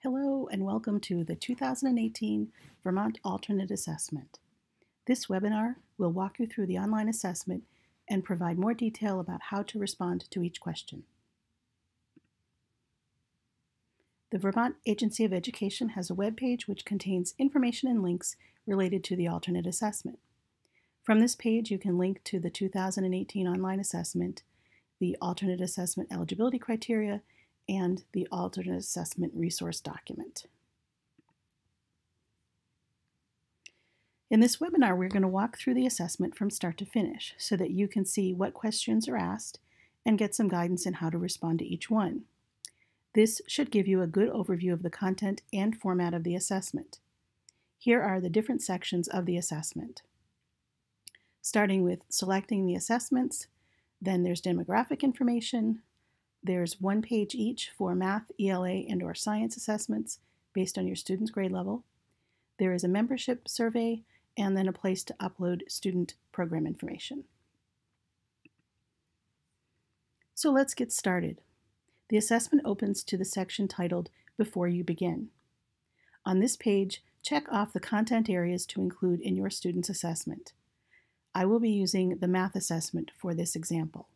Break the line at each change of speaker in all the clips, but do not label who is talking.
Hello and welcome to the 2018 Vermont Alternate Assessment. This webinar will walk you through the online assessment and provide more detail about how to respond to each question. The Vermont Agency of Education has a webpage which contains information and links related to the alternate assessment. From this page, you can link to the 2018 online assessment, the alternate assessment eligibility criteria, and the alternate assessment resource document. In this webinar, we're going to walk through the assessment from start to finish so that you can see what questions are asked and get some guidance in how to respond to each one. This should give you a good overview of the content and format of the assessment. Here are the different sections of the assessment. Starting with selecting the assessments, then there's demographic information. There's one page each for math, ELA, and/or science assessments based on your student's grade level. There is a membership survey and then a place to upload student program information. So let's get started. The assessment opens to the section titled Before You Begin. On this page, check off the content areas to include in your student's assessment. I will be using the math assessment for this example.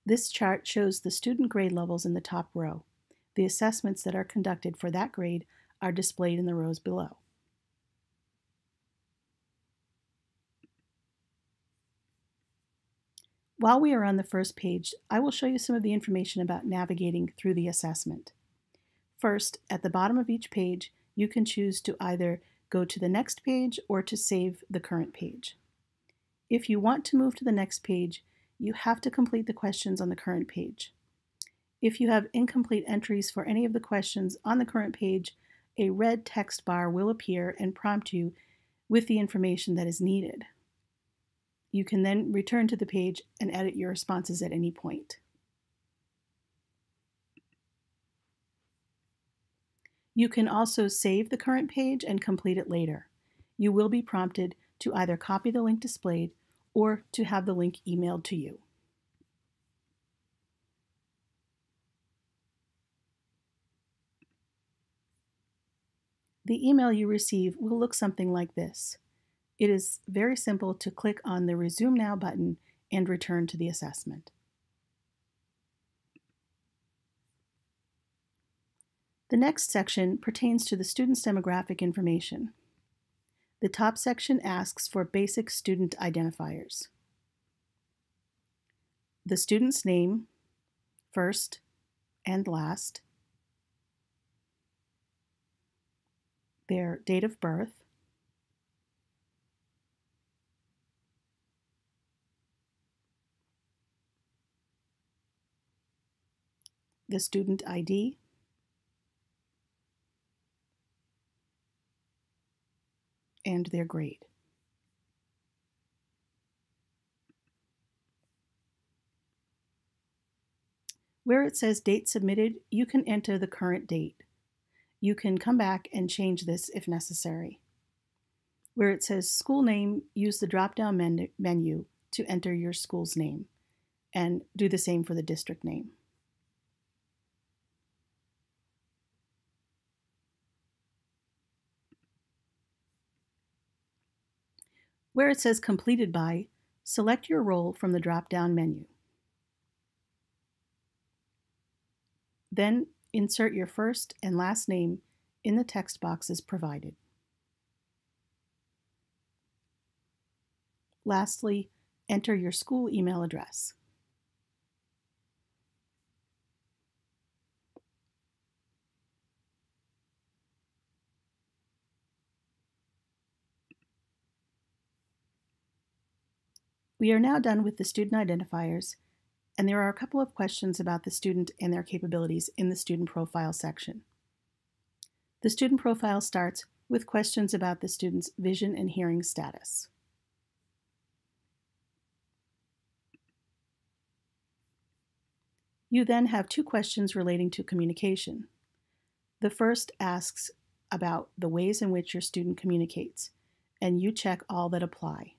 This chart shows the student grade levels in the top row. The assessments that are conducted for that grade are displayed in the rows below. While we are on the first page, I will show you some of the information about navigating through the assessment. First, at the bottom of each page, you can choose to either go to the next page or to save the current page. If you want to move to the next page, you have to complete the questions on the current page. If you have incomplete entries for any of the questions on the current page, a red text bar will appear and prompt you with the information that is needed. You can then return to the page and edit your responses at any point. You can also save the current page and complete it later. You will be prompted to either copy the link displayed or to have the link emailed to you. The email you receive will look something like this. It is very simple to click on the Resume Now button and return to the assessment. The next section pertains to the student's demographic information. The top section asks for basic student identifiers. The student's name, first and last, their date of birth, the student ID, and their grade. Where it says date submitted, you can enter the current date. You can come back and change this if necessary. Where it says school name, use the drop-down menu to enter your school's name, and do the same for the district name. Where it says completed by, select your role from the drop-down menu. Then insert your first and last name in the text boxes provided. Lastly, enter your school email address. We are now done with the student identifiers, and there are a couple of questions about the student and their capabilities in the student profile section. The student profile starts with questions about the student's vision and hearing status. You then have two questions relating to communication. The first asks about the ways in which your student communicates, and you check all that apply.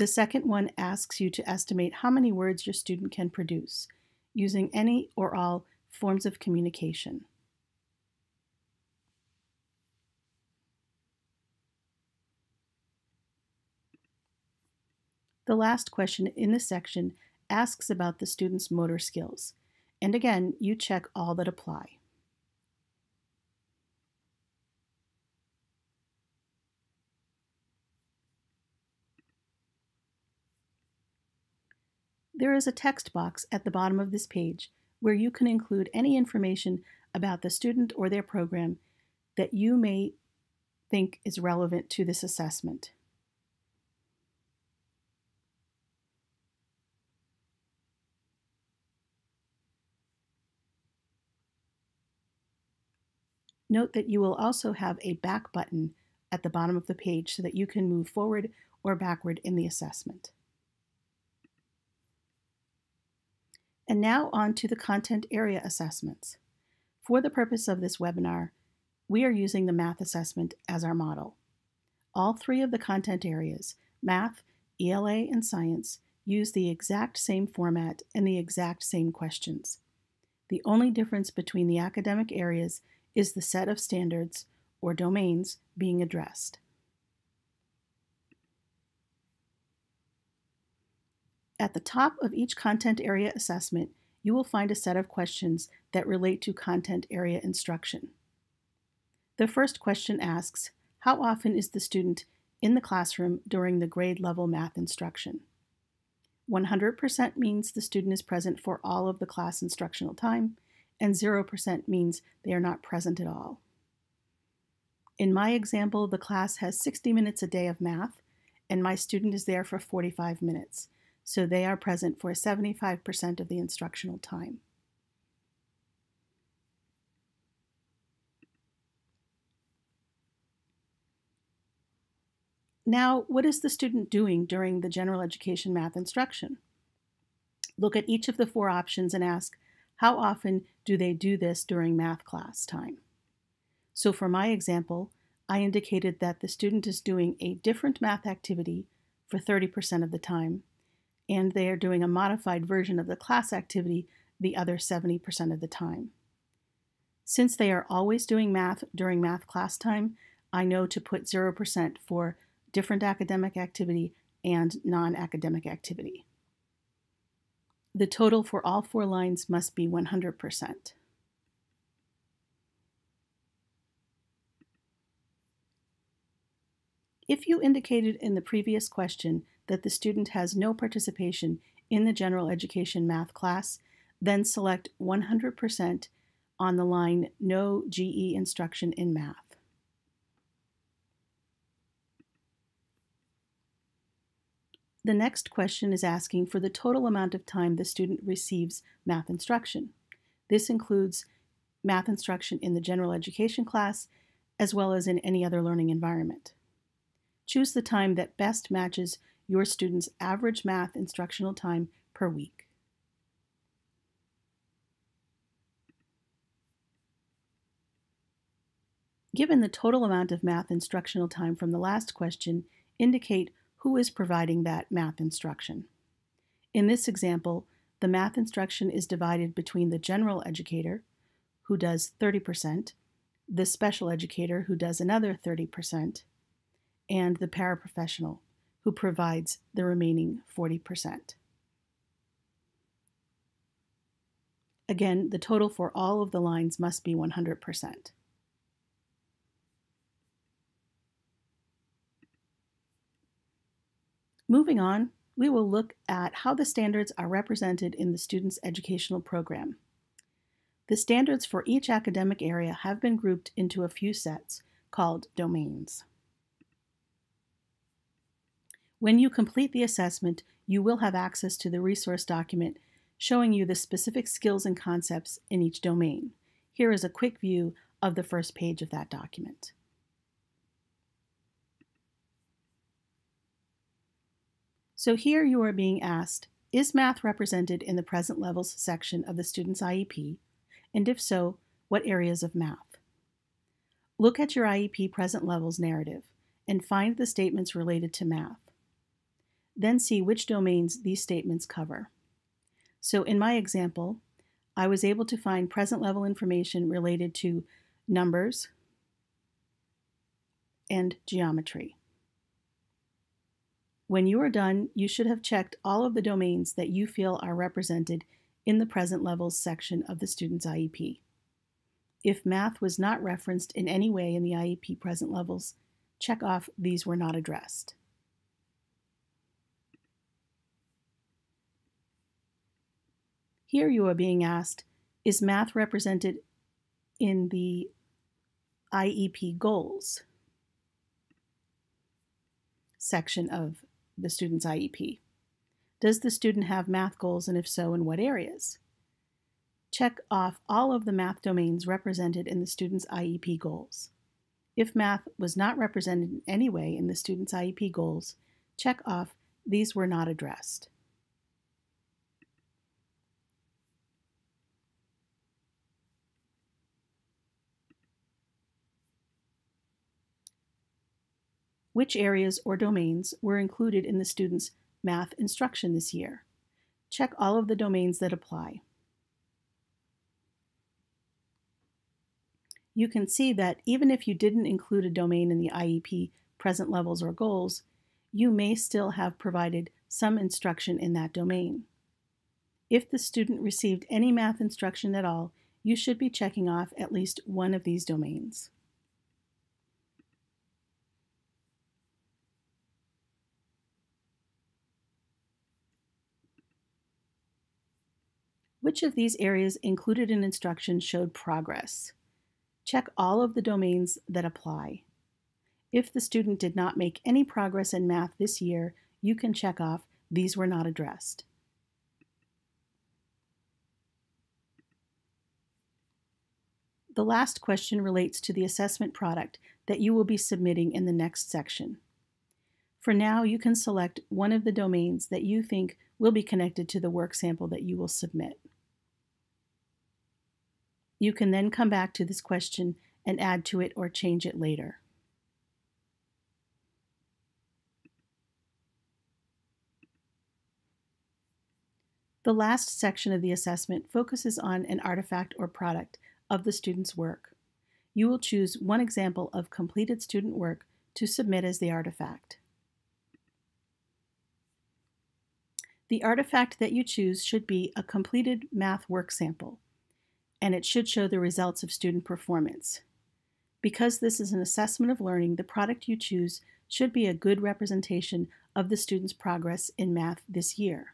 The second one asks you to estimate how many words your student can produce using any or all forms of communication. The last question in this section asks about the student's motor skills, and again, you check all that apply. There is a text box at the bottom of this page where you can include any information about the student or their program that you may think is relevant to this assessment. Note that you will also have a back button at the bottom of the page so that you can move forward or backward in the assessment. And now on to the content area assessments. For the purpose of this webinar, we are using the math assessment as our model. All three of the content areas, math, ELA, and science, use the exact same format and the exact same questions. The only difference between the academic areas is the set of standards, or domains, being addressed. At the top of each content area assessment, you will find a set of questions that relate to content area instruction. The first question asks, how often is the student in the classroom during the grade level math instruction? 100% means the student is present for all of the class instructional time, and 0% means they are not present at all. In my example, the class has 60 minutes a day of math, and my student is there for 45 minutes, so they are present for 75% of the instructional time. Now, what is the student doing during the general education math instruction? Look at each of the four options and ask, how often do they do this during math class time? So for my example, I indicated that the student is doing a different math activity for 30% of the time, and they are doing a modified version of the class activity the other 70% of the time. Since they are always doing math during math class time, I know to put 0% for different academic activity and non-academic activity. The total for all four lines must be 100%. If you indicated in the previous question that the student has no participation in the general education math class, then select 100% on the line No GE Instruction in Math. The next question is asking for the total amount of time the student receives math instruction. This includes math instruction in the general education class, as well as in any other learning environment. Choose the time that best matches your student's average math instructional time per week. Given the total amount of math instructional time from the last question, indicate who is providing that math instruction. In this example, the math instruction is divided between the general educator, who does 30%, the special educator, who does another 30%, and the paraprofessional, who provides the remaining 40%. Again, the total for all of the lines must be 100%. Moving on, we will look at how the standards are represented in the student's educational program. The standards for each academic area have been grouped into a few sets called domains. When you complete the assessment, you will have access to the resource document showing you the specific skills and concepts in each domain. Here is a quick view of the first page of that document. So here you are being asked, is math represented in the present levels section of the student's IEP? And if so, what areas of math? Look at your IEP present levels narrative and find the statements related to math. then see which domains these statements cover. So in my example, I was able to find present level information related to numbers and geometry. When you are done, you should have checked all of the domains that you feel are represented in the present levels section of the student's IEP. If math was not referenced in any way in the IEP present levels, check off these were not addressed. Here you are being asked, is math represented in the IEP goals section of the student's IEP? Does the student have math goals, and if so, in what areas? Check off all of the math domains represented in the student's IEP goals. If math was not represented in any way in the student's IEP goals, check off these were not addressed. Which areas or domains were included in the student's math instruction this year? Check all of the domains that apply. You can see that even if you didn't include a domain in the IEP present levels or goals, you may still have provided some instruction in that domain. If the student received any math instruction at all, you should be checking off at least one of these domains. Which of these areas included in instruction showed progress? Check all of the domains that apply. If the student did not make any progress in math this year, you can check off these were not addressed. The last question relates to the assessment product that you will be submitting in the next section. For now, you can select one of the domains that you think will be connected to the work sample that you will submit. You can then come back to this question and add to it or change it later. The last section of the assessment focuses on an artifact or product of the student's work. You will choose one example of completed student work to submit as the artifact. The artifact that you choose should be a completed math work sample, and it should show the results of student performance. Because this is an assessment of learning, the product you choose should be a good representation of the student's progress in math this year.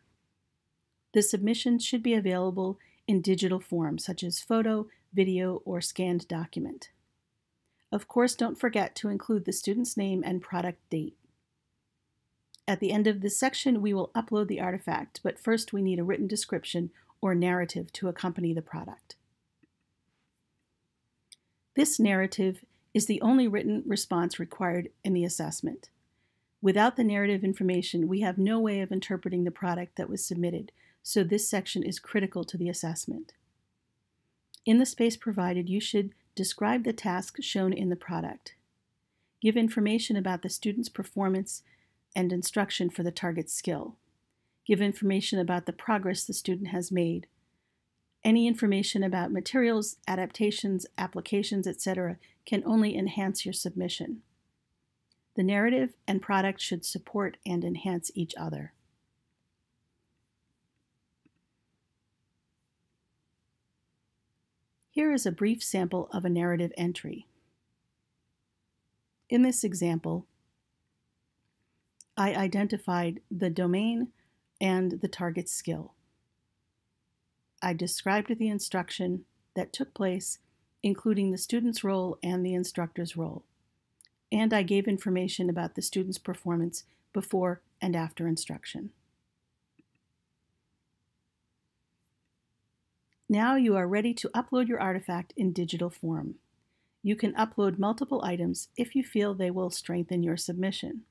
The submission should be available in digital form, such as photo, video, or scanned document. Of course, don't forget to include the student's name and product date. At the end of this section, we will upload the artifact, but first we need a written description or narrative to accompany the product. This narrative is the only written response required in the assessment. Without the narrative information, we have no way of interpreting the product that was submitted, so this section is critical to the assessment. In the space provided, you should describe the task shown in the product. Give information about the student's performance and instruction for the target skill. Give information about the progress the student has made. Any information about materials, adaptations, applications, etc. can only enhance your submission. The narrative and product should support and enhance each other. Here is a brief sample of a narrative entry. In this example, I identified the domain and the target skill. I described the instruction that took place, including the student's role and the instructor's role. And I gave information about the student's performance before and after instruction. Now you are ready to upload your artifact in digital form. You can upload multiple items if you feel they will strengthen your submission.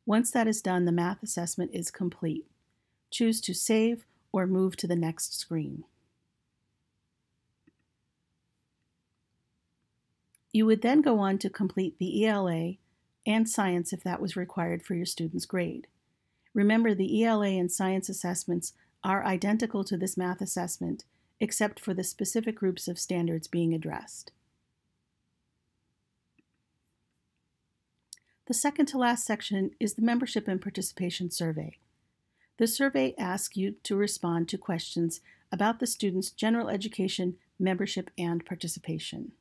Once that is done, the math assessment is complete. Choose to save or move to the next screen. You would then go on to complete the ELA and science if that was required for your student's grade. Remember, the ELA and science assessments are identical to this math assessment, except for the specific groups of standards being addressed. The second to last section is the membership and participation survey. The survey asks you to respond to questions about the student's general education, membership, and participation.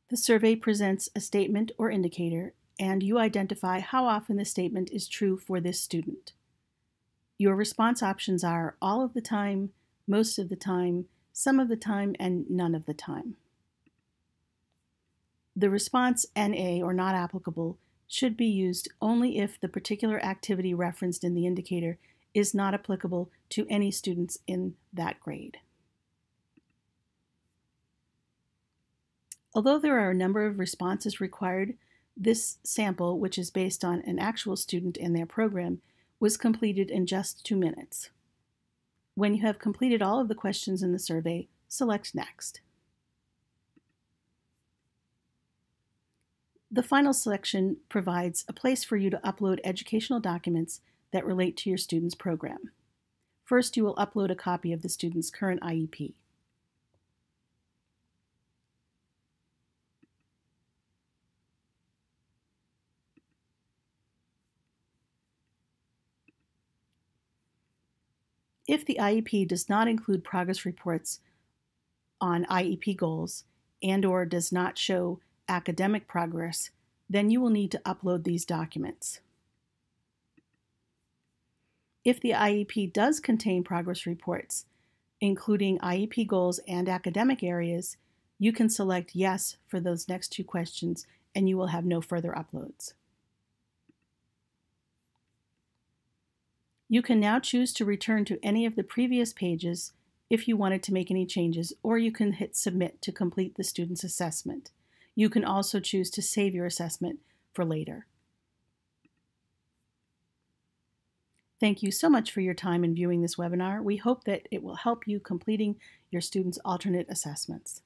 The survey presents a statement or indicator, and you identify how often the statement is true for this student. Your response options are all of the time, most of the time, some of the time, and none of the time. The response NA, or not applicable, should be used only if the particular activity referenced in the indicator is not applicable to any students in that grade. Although there are a number of responses required, this sample, which is based on an actual student and their program, was completed in just 2 minutes. When you have completed all of the questions in the survey, select Next. The final selection provides a place for you to upload educational documents that relate to your student's program. First, you will upload a copy of the student's current IEP. If the IEP does not include progress reports on IEP goals and/or does not show academic progress, then you will need to upload these documents. If the IEP does contain progress reports, including IEP goals and academic areas, you can select Yes for those next 2 questions and you will have no further uploads. You can now choose to return to any of the previous pages if you wanted to make any changes, or you can hit Submit to complete the student's assessment. You can also choose to save your assessment for later. Thank you so much for your time in viewing this webinar. We hope that it will help you completing your students' alternate assessments.